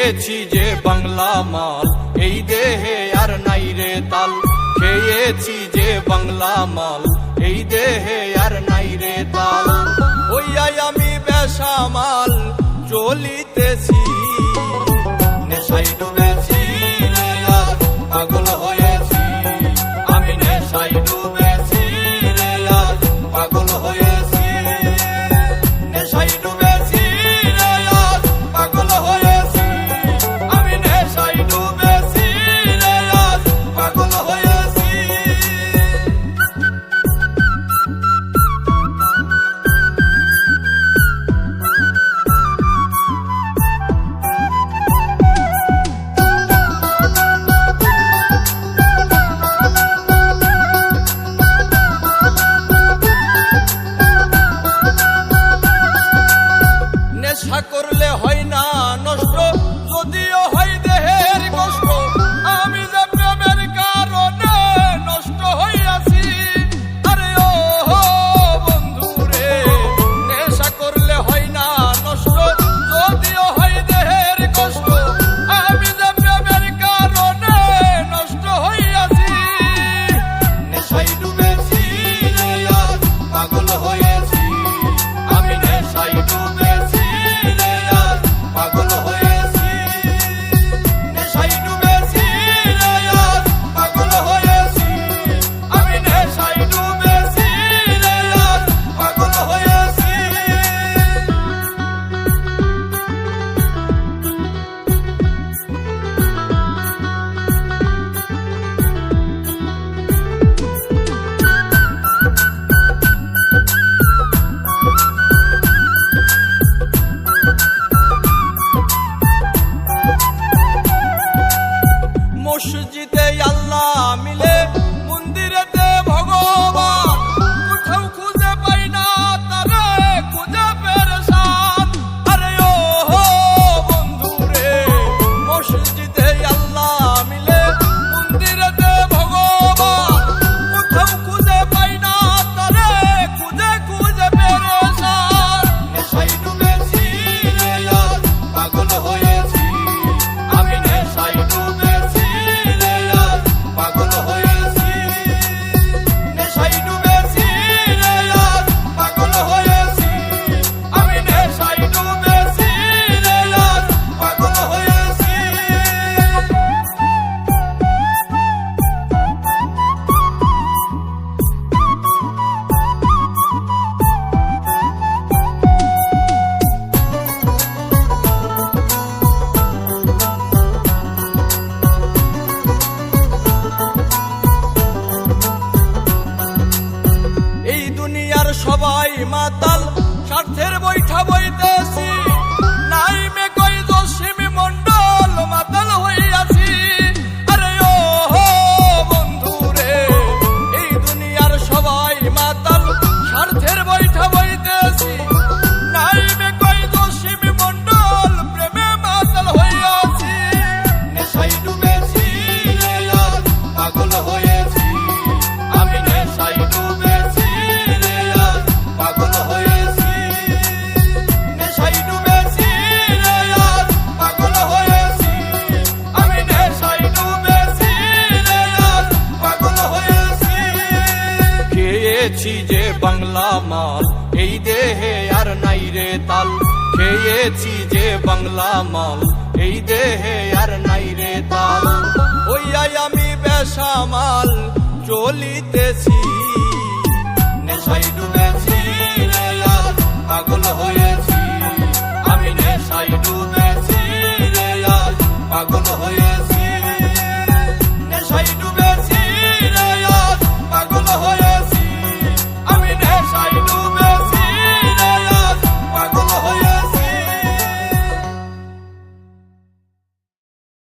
খেয়েছি যে বাংলা মাল, এই দেহে আর নাই রে তাল। খেয়েছি যে বাংলা মাল, এই দেহে আর নাই রে তাল। ওইয়াই আমি বেসামাল চলিতেছি, নেশাই ডুবেছি রে আজ পাগল হয়েছি। আমি নেশাই ডুবেছি রে আজ পাগল হয়েছি। নেশাই ডুবেছি রে আজ পাগল হয়েছি। আমি নেশাই ডুবেছি রে আজ পাগল হয়েছি। নেশা করলে হয় না নষ্ট, যদিও হয় দেহের কষ্ট। আমি যে প্রেমের কারণে নষ্ট হইয়াছি। আরে ও বন্ধু রে, নেশা করলে হয় না নষ্ট, যদিও হয় দেহের কষ্ট। আমি যে প্রেমের কারণে নষ্ট হইয়াছি। নেশাই ডুবেছি রে আজ পাগল হয়েছি। আমি নেশাই ডুবেছি রে আজ পাগল হয়েছি। নেশাই ডুবেছি রে আজ পাগল হয়েছি। আমি নেশাই ডুবেছি রে আজ পাগল হয়েছি। মসজিদে আল্লাহ মিলে, মন্দিরেতে ভগবান। কোথাও খুঁজে পাই না তারে, খুঁজে পেরেশান। আরে ও বন্ধু রে, মসজিদে আল্লাহ মিলে, মন্দিরেতে ভগবান। কোথাও খুঁজে পাই না তারে, খুঁজে খুঁজে পেরেশান। নেশাই ডুবেছি রে আজ পাগল হয়েছি। আমি নেশাই ডুবেছি রে আজ পাগল হয়েছি। নেশাই ডুবেছি রে আজ পাগল হয়েছি। আমি নেশাই ডুবেছি রে আজ পাগল হয়েছি। এই দুনিয়ার সবাই মাতাল, স্বার্থের বৈঠা বইতেছি। নাই মে কই জসিম মন্ডল, মাতাল হইয়াছি। আরে ও বন্ধু রে, এই দুনিয়ার সবাই মাতাল, স্বার্থের বৈঠা বইতেছি। নাই মে কই জসিম মন্ডল, প্রেমে মাতাল হইয়াছি। নেশাই ডুবেছি রে আজ পাগল হয়েছি। আমি নেশাই ডুবেছি রে আজ পাগল হয়েছি। নেশাই ডুবেছি রে আজ পাগল হয়েছি। আমি নেশাই ডুবেছি রে আজ পাগল হয়েছি। খেয়েছি যে বাংলা মাল, এই দেহে আর নাই রে তাল। খেয়েছি যে বাংলা মাল, এই দেহে আর নাই রে তাল। ওইয়াই আমি বেসামাল চলিতেছি, নেশাই ডুবেছি রে আজ পাগল হয়েছি। আমি নেশাই ডুবে